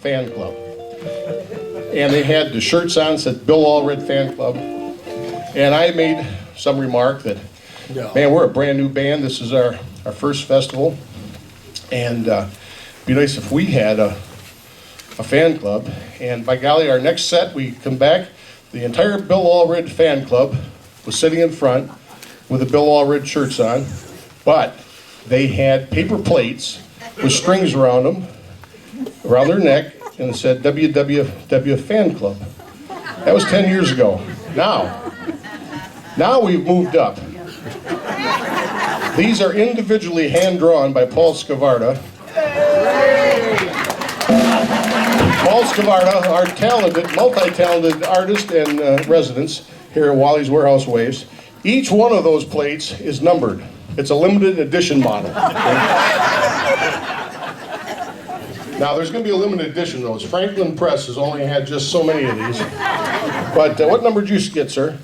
Fan Club. And they had the shirts on that said Bill Allred Fan Club. And I made some remark that, man, we're a brand new band. This is our first festival. And it'd be nice if we had a fan club. And by golly, our next set, we come back, the entire Bill Allred Fan Club was sitting in front with the Bill Allred shirts on. But they had paper plates with strings around them, around their neck, and it said WWW Fan Club. That was 10 years ago. Now we've moved up. These are individually hand-drawn by Paul Scavarda. Paul Scavarda, our talented, multi-talented artist and residents here at Wally's Warehouse Waifs. Each one of those plates is numbered. It's a limited edition model. Now, there's going to be a limited edition, though. Franklin Press has only had just so many of these. But what number did you get, sir?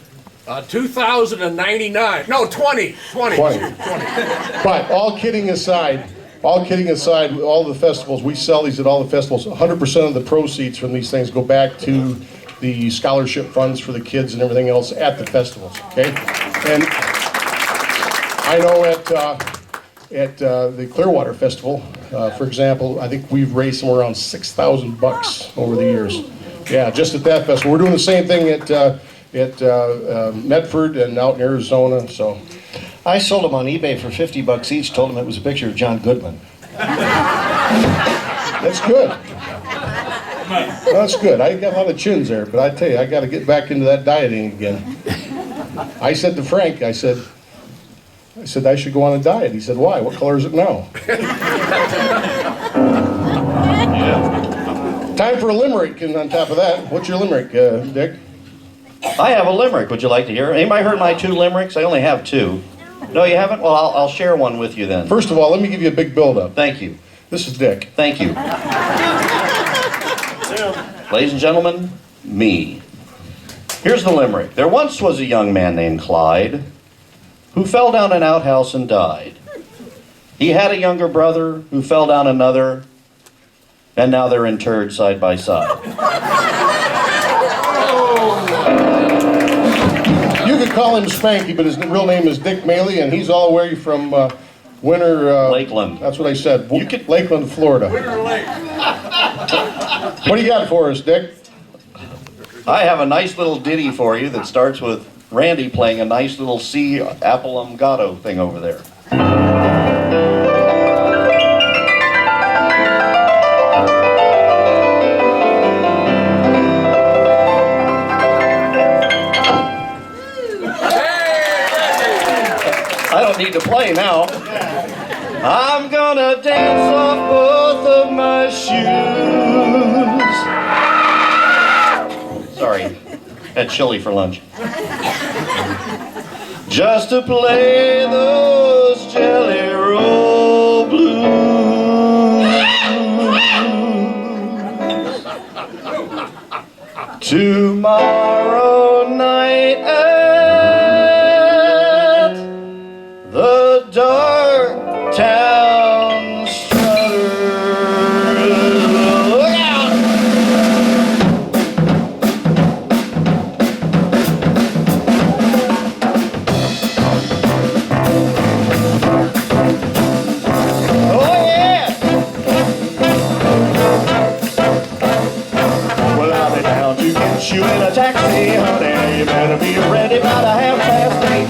2,099. No, 20. 20. But all kidding aside, all the festivals, we sell these at all the festivals. 100% of the proceeds from these things go back to the scholarship funds for the kids and everything else at the festivals, okay? And I know at the Clearwater Festival, for example, I think we've raised somewhere around $6,000 over the years. Yeah, just at that festival. We're doing the same thing at Medford and out in Arizona. So, I sold them on eBay for $50 each. Told them it was a picture of John Goodman. That's good. That's good. I got a lot of chins there, but I tell you, I got to get back into that dieting again. I said to Frank, I said I should go on a diet. He said, why? What color is it now? Time for a limerick, and on top of that, what's your limerick, Dick? I have a limerick. Would you like to hear it? Anybody heard my 2 limericks? I only have 2. No, you haven't? Well, I'll share one with you then. First of all, let me give you a big build-up. Thank you. This is Dick. Thank you. Ladies and gentlemen, me. Here's the limerick. There once was a young man named Clyde who fell down an outhouse and died. He had a younger brother who fell down another, and now they're interred side by side. You could call him Spanky, but his real name is Dick Maley, and he's all the way from Lakeland. That's what I said. Lakeland, Florida. Winter Lake. What do you got for us, Dick? I have a nice little ditty for you that starts with Randy playing a nice little C appolongato thing over there. I don't need to play now. I'm gonna dance off both of my shoes. Sorry, had chili for lunch. Just to play those Jelly Roll blues. Tomorrow night at the Dark Town Strutters. Look out! Oh yeah! Well, I'll be down to get you in a taxi, honey. You better be ready by the 8:30.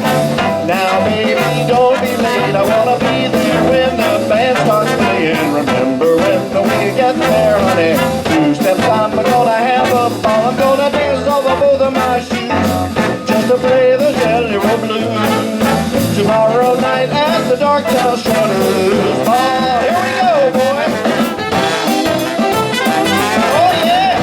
Now, baby, don't be late. I wanna be there when the band starts playing. Remember when we get there, honey. 2 steps I'm gonna have a ball. I'm gonna dance over both of my shoes just to play the Jelly Roll blues. Tomorrow night at the Dark Town Strutters. Oh, here we go, boy. Oh yeah.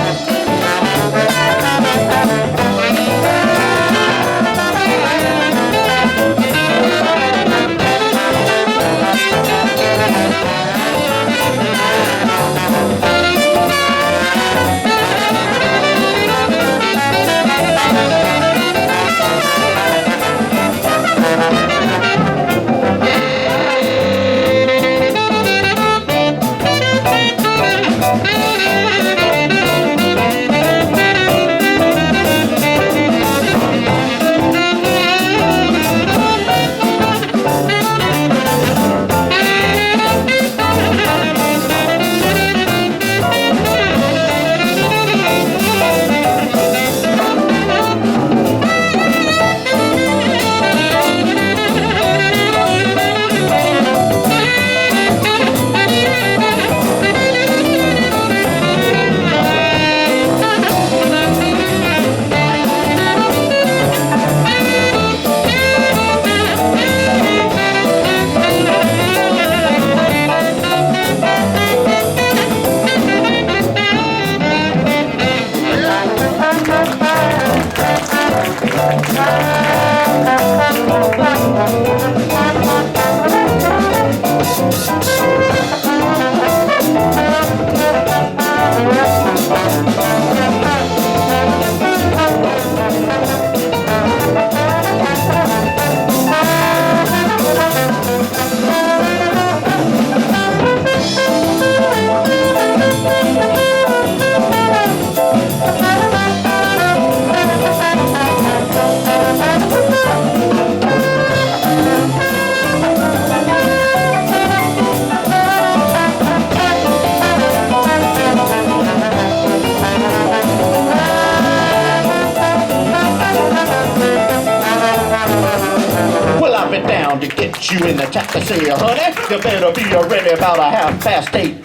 get you in the taxi, honey. You better be ready about 8:30.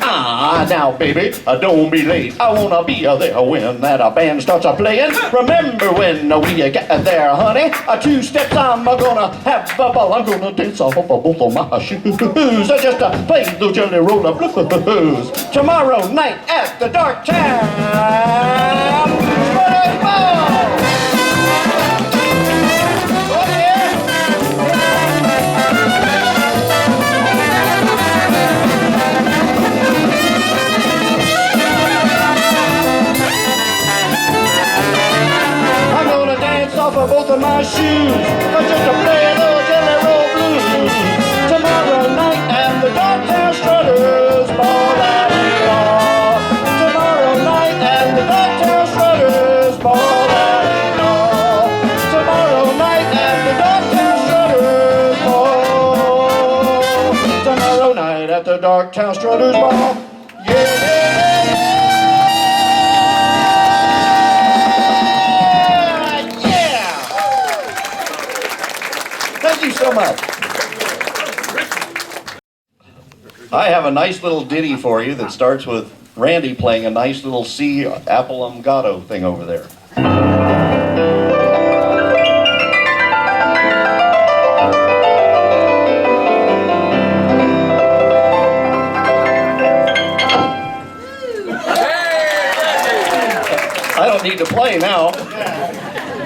Now, baby, don't be late. I wanna be there when that band starts playing. Remember when we get there, honey? 2 steps, I'm gonna have a ball. I'm gonna dance off of both of my shoes. Just play the Jelly Roller Blues. Tomorrow night at the Dark Town. Strutter's Ball. Oh, yeah. I'm gonna dance off of both of my shoes. Just to play a little Jelly Roll Blues. Tomorrow night at the Darktown Strutters Ball. Tomorrow night at the Darktown Strutters Ball. Tomorrow night at the Darktown Strutters Ball. Tomorrow night at the Darktown Strutters Ball. Yeah, yeah. Thank you so much. I have a nice little ditty for you that starts with Randy playing a nice little C Appalachia thing over there. I don't need to play now.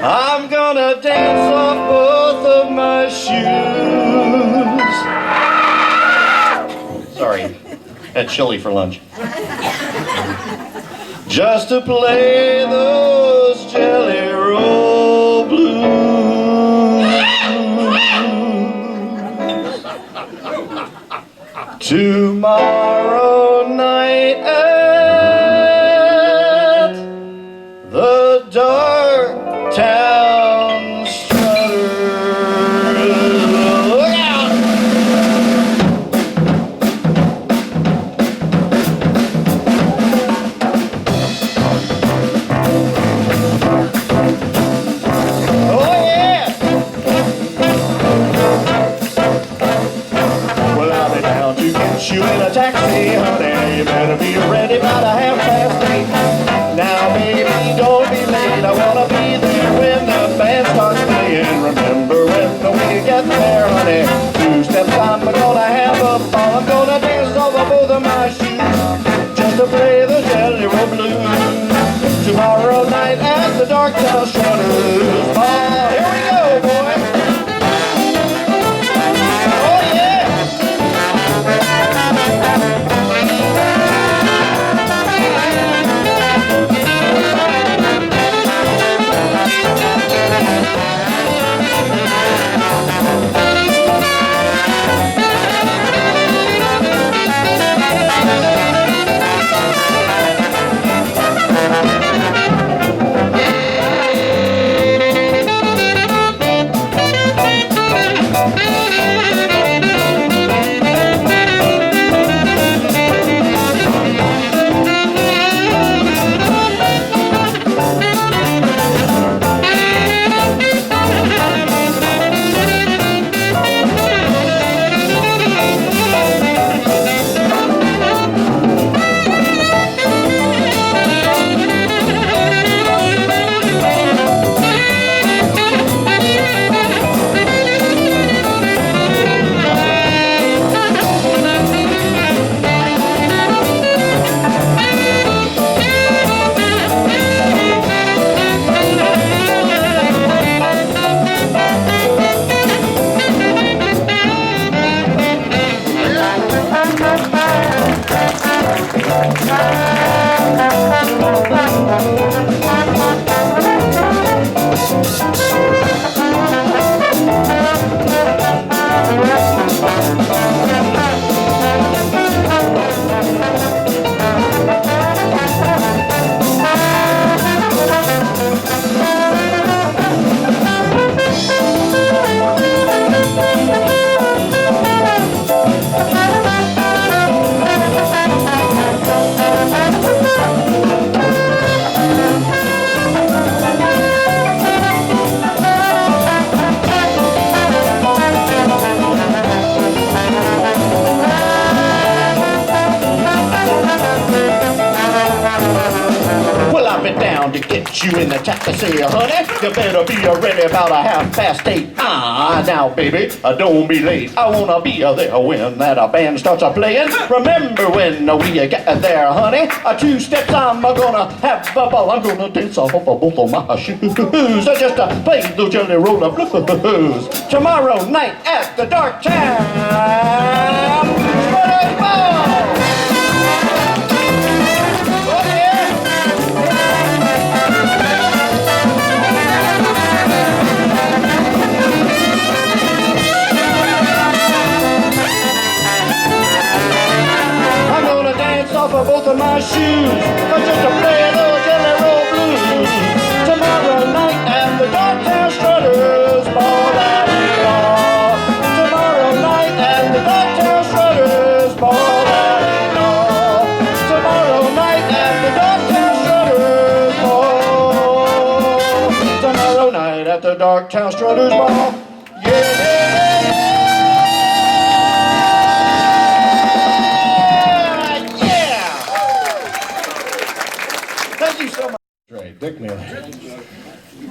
I'm gonna dance off both of my shoes. Sorry, had chili for lunch. Just to play those Jelly Roll Blues. Tomorrow night at the Dark Town Strutters. Look out! You in a taxi, honey, you better be ready about 8:30. Now, baby, don't be late. I wanna be there when the band starts playing. Remember when we get there, honey? 2 steps, I'm gonna have a ball. I'm gonna dance over both of my shoes just to play the Jelly Roll Blues. Tomorrow night at the Darktown Strutters Ball. Here we go, boy. Oh, yeah. coming down to get you in the taxi, honey. You better be ready about 8:30. Now, baby, don't be late. I wanna be there when that band starts playing. Remember when we get there, honey? 2 steps, I'm gonna have a ball. I'm gonna dance off of both of my shoes. Just play the jelly roller blues. Tomorrow night at the Dark Town. For both of my shoes, just to play a little jelly roll blues. Tomorrow night at the Dark Town Strutters Ball. Tomorrow night at the Dark Town Strutters Ball. Tomorrow night at the Dark Town Strutters Ball. Tomorrow night at the Dark Town Strutters Ball. Yeah. Right, Dick Mealy.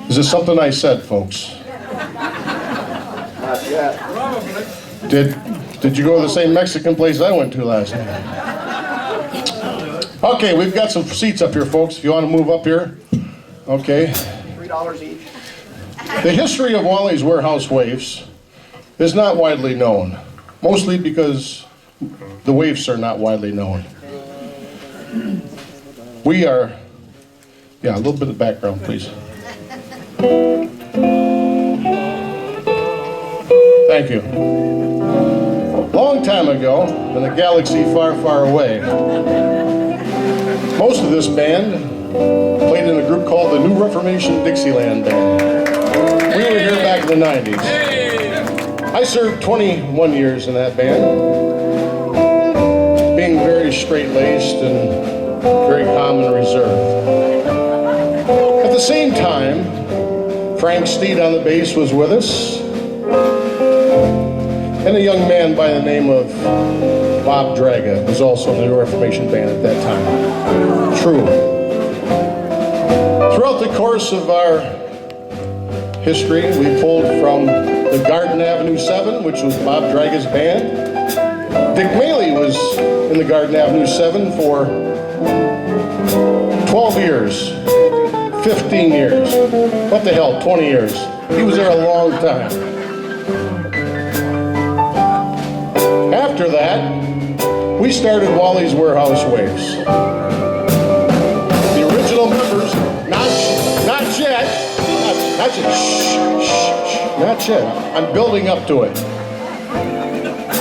Is this something I said, folks? Not yet. Did you go to the same Mexican place I went to last night? Okay, we've got some seats up here, folks, if you want to move up here. Okay. $3 each. The history of Wally's Warehouse Waifs is not widely known, mostly because the Waifs are not widely known. We are... Yeah, a little bit of background, please. Thank you. Long time ago, in a galaxy far, far away, most of this band played in a group called the New Reformation Dixieland Band. We were here back in the 90s. I served 21 years in that band, being very straight-laced and very calm and reserved. At the same time, Frank Steed on the bass was with us, and a young man by the name of Bob Draga was also in the New Reformation Band at that time. True. Throughout the course of our history, we pulled from the Garden Avenue 7, which was Bob Draga's band. Dick Mealy was in the Garden Avenue 7 for 12 years. 15 years. What the hell, 20 years. He was there a long time. After that, we started Wally's Warehouse Waifs. The original members, not yet, not yet. I'm building up to it.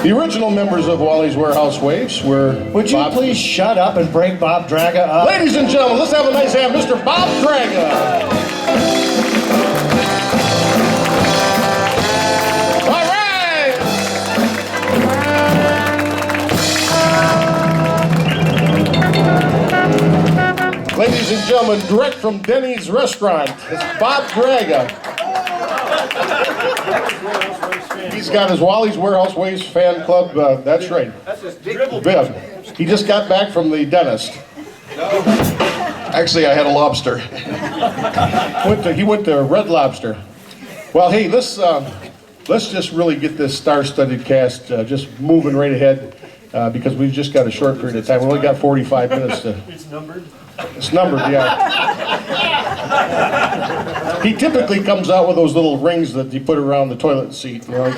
The original members of Wally's Warehouse Waifs were... Would you please shut up and bring Bob Draga up? Ladies and gentlemen, let's have a nice hand, Mr. Bob Draga. All right. Ladies and gentlemen, direct from Denny's restaurant, it's Bob Draga. He's got his Wally's Warehouse Waifs fan club. That's right. That's his dribble. He just got back from the dentist. Actually, I had a lobster. He went to Red Lobster. Well, hey, let's just really get this star-studded cast just moving right ahead because we've just got a short period of time. We only got 45 minutes to. It's numbered. It's numbered, yeah. He typically comes out with those little rings that you put around the toilet seat. You know,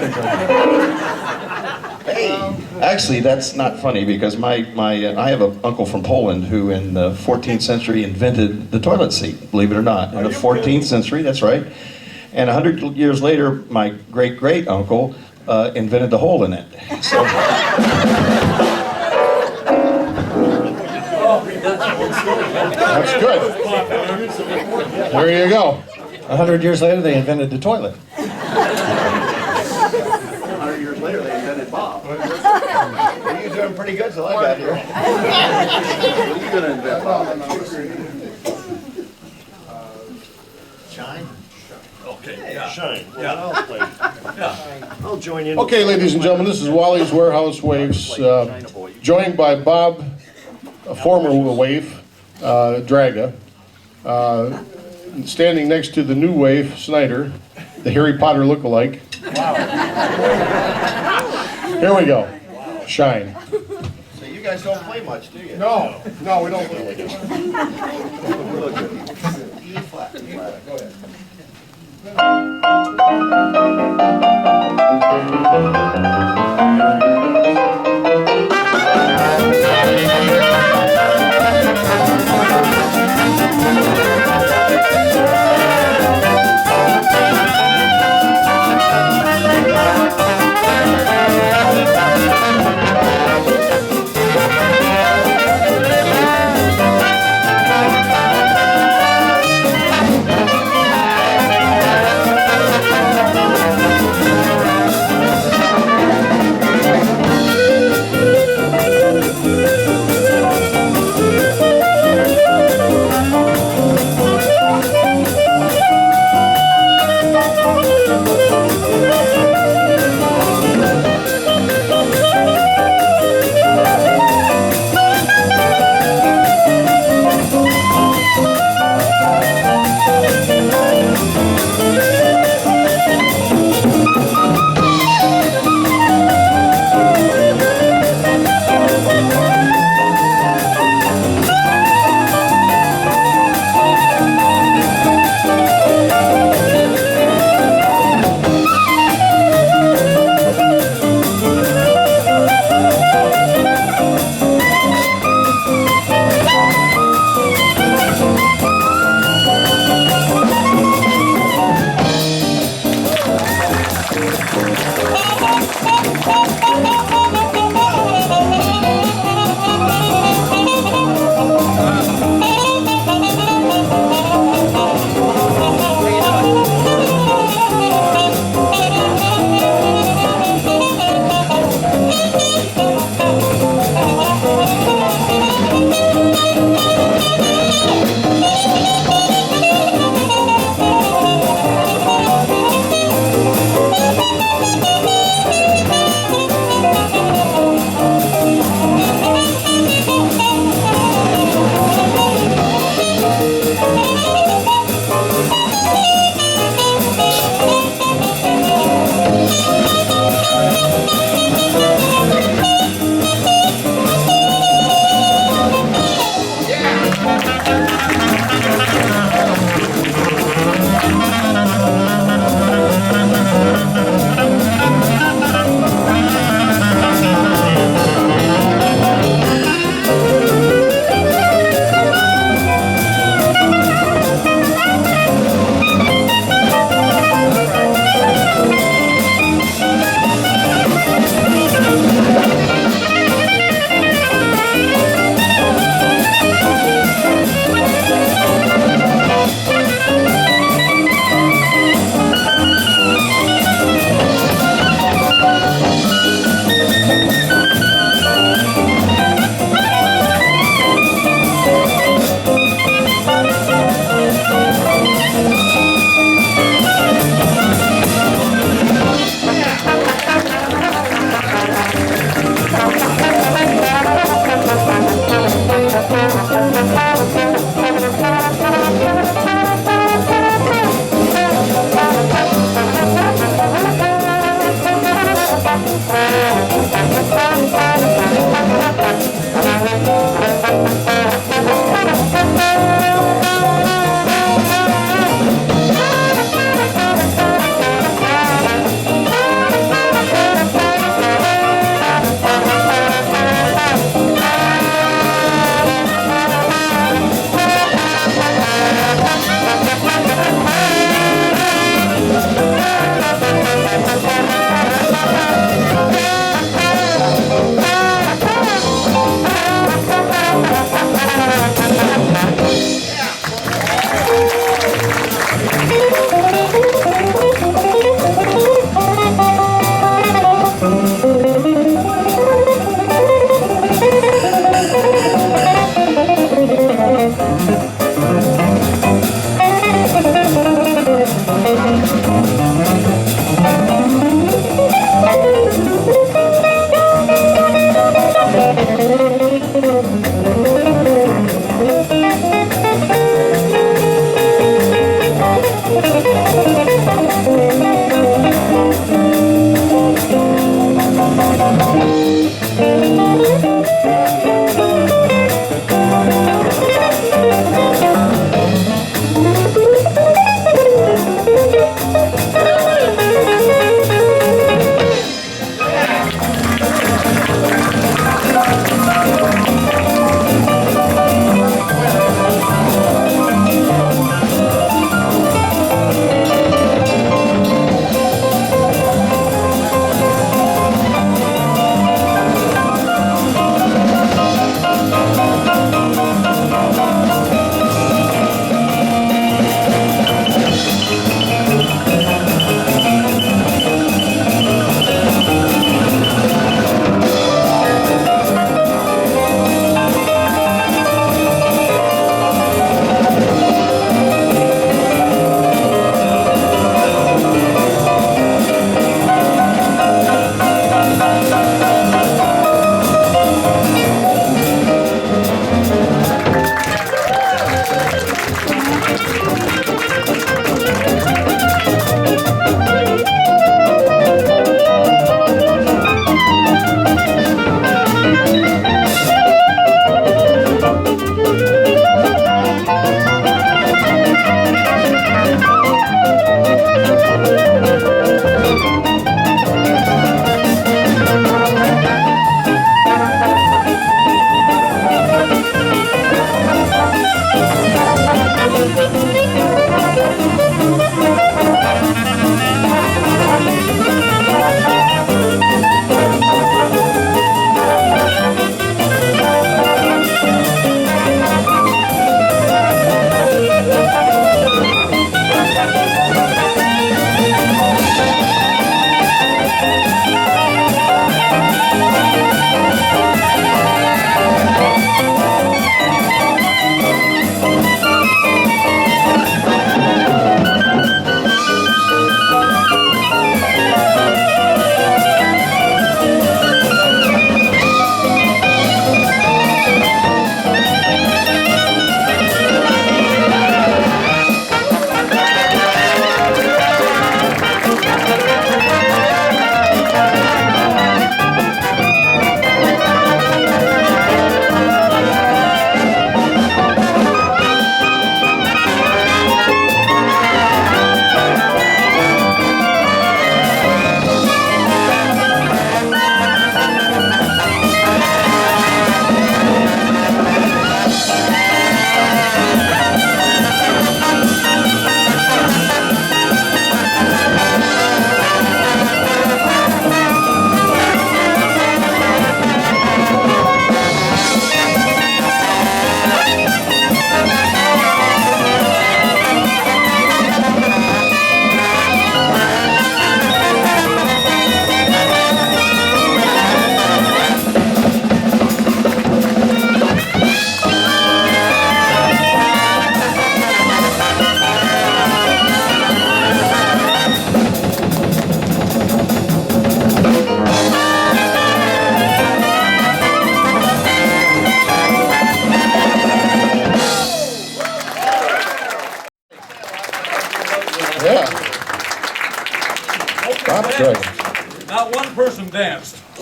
Hey, actually, that's not funny because I have an uncle from Poland who in the 14th century invented the toilet seat, believe it or not. In the 14th century, that's right. And 100 years later, my great-great uncle invented the hole in it. So. That's good. There you go. 100 years later, they invented the toilet. 100 years later, they invented Bob. You're doing pretty good till I got here. What are you going to invent, Bob? Shine? Okay, yeah. Shine. Well, I'll join in. Okay, ladies and gentlemen, this is Wally's Warehouse Waifs, joined by Bob, a former waif, Draga. Standing next to the new waif, Snyder, the Harry Potter look-alike. Wow. Here we go. Shine. So you guys don't play much, do you? No, we don't really. E flat. Go ahead.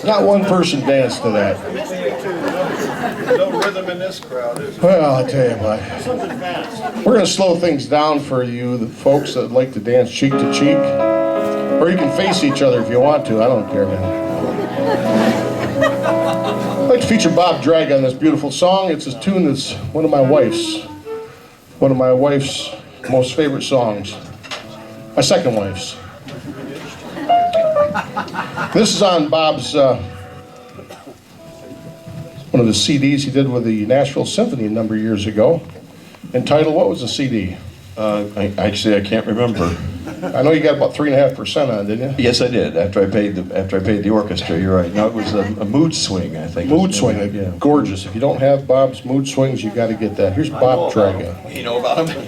Not one person danced to that. No rhythm in this crowd, is there? Well, I tell you what. Something fast. We're going to slow things down for you, the folks that like to dance cheek to cheek. Or you can face each other if you want to. I don't care, man. I'd like to feature Bob Draga on this beautiful song. It's a tune that's one of my wife's most favorite songs. My second wife's. This is on Bob's, one of the CDs he did with the Nashville Symphony a number of years ago. Entitled, what was the CD? I can't remember. I know you got about 3.5% on, didn't you? Yes, I did. After I paid the orchestra, you're right. No, it was a mood swing, I think. Mood Swing, Yeah. gorgeous. If you don't have Bob's Mood Swings, you got to get that. Here's Bob Draga. You know about them?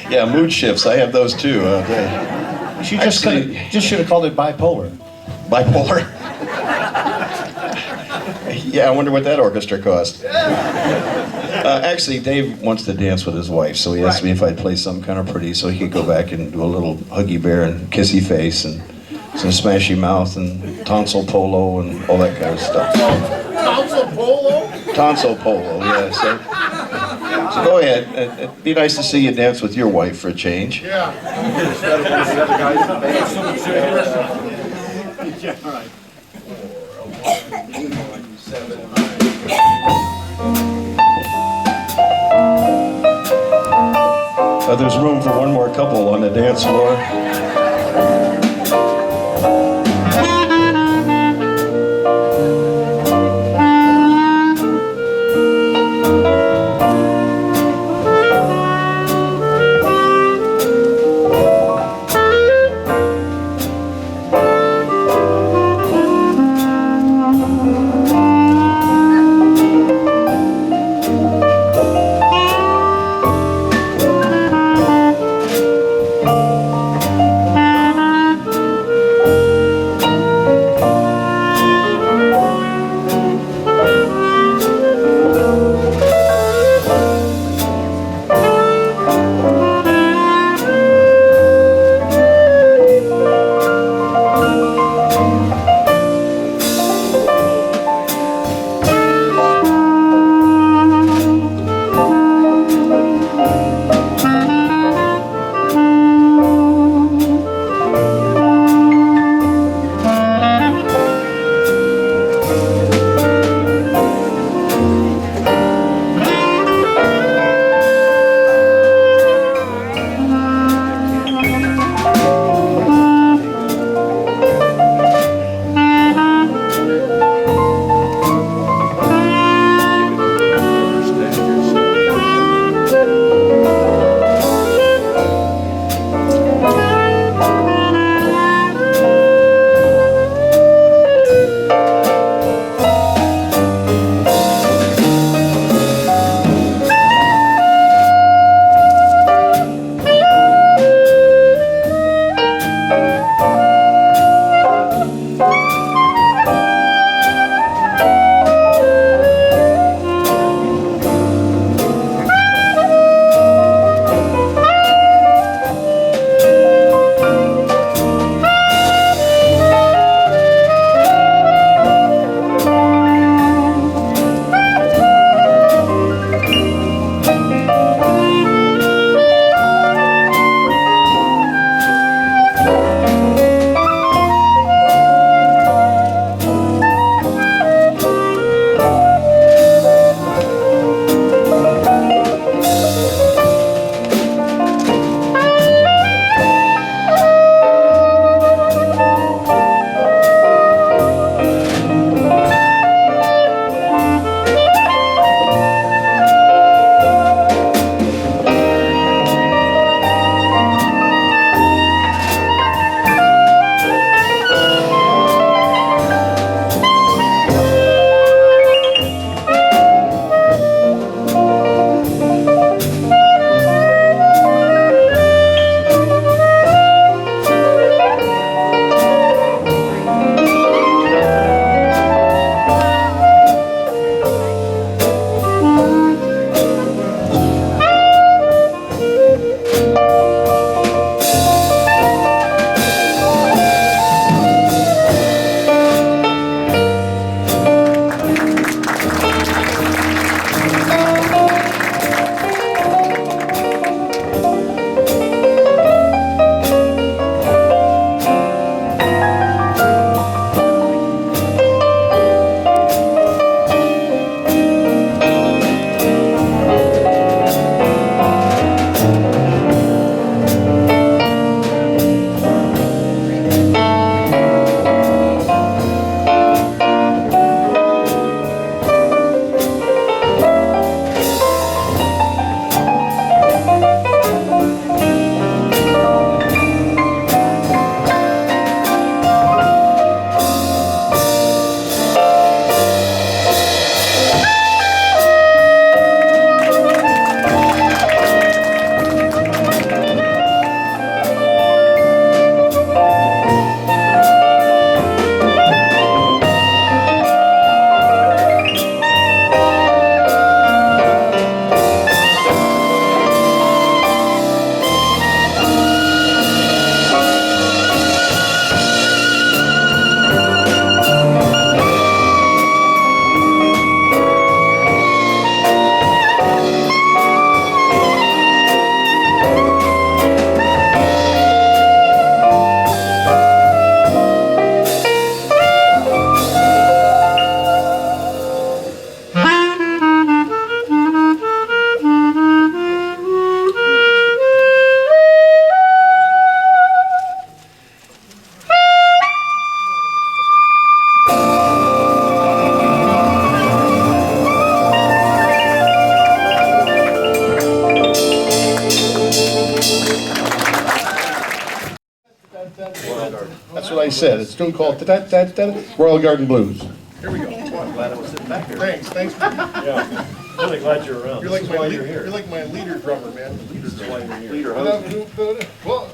Yeah, mood shifts. I have those too. She just should have called it bipolar. Bipolar. Yeah, I wonder what that orchestra cost. Actually, Dave wants to dance with his wife, so he asked me if I'd play something kind of pretty so he could go back and do a little huggy bear and kissy face and some smashy mouth and tonsil polo and all that kind of stuff. Tonsil polo? Tonsil polo, yeah. So go ahead. It'd be nice to see you dance with your wife for a change. Yeah. Yeah, all right. There's room for one more couple on the dance floor. I said. It's a tune called Royal Garden Blues. Here we go. Well, I'm glad I was sitting back there. Thanks. Yeah. Really glad you're around. You're This like is my why leader. you're here. You're like my leader drummer, man. This is why you're here. Leader host. Well,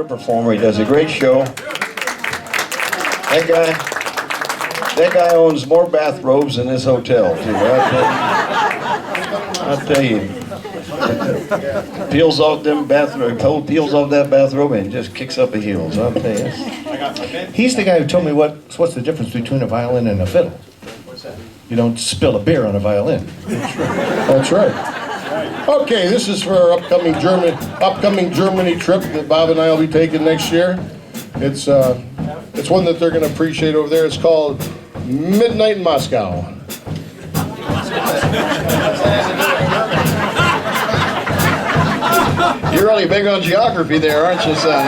a performer. He does a great show. That guy owns more bathrobes than this hotel, too. I'll tell you. Peels off them bathrobe, peels off that bathrobe and just kicks up the heels. I'll tell you. He's the guy who told me what's the difference between a violin and a fiddle. You don't spill a beer on a violin. That's right. Okay, this is for our upcoming Germany trip that Bob and I will be taking next year. It's one that they're going to appreciate over there. It's called Midnight in Moscow. You're really big on geography there, aren't you, son?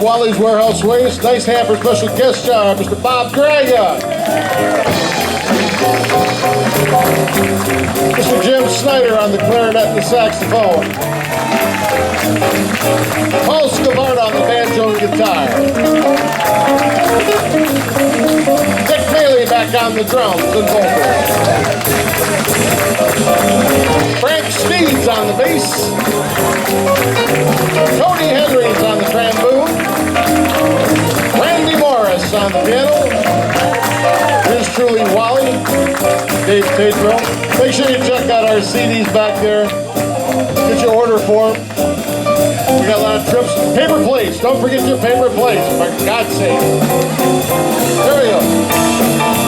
Wally's Warehouse Wings. Nice hand for special guest star, Mr. Bob Draga. Mr. Jim Snyder on the clarinet and the saxophone. Paul Scavart on the banjo and guitar. Dick Bailey back on the drums and vocals. Frank Steeds on the bass. Tony Henry's on the trombone. Randy Morris on the piano. Here's truly Wally, Dave Tatro. Make sure you check out our CDs back there. Get your order form. We got a lot of trips. Paper plates. Don't forget your paper plates, for God's sake. There we go.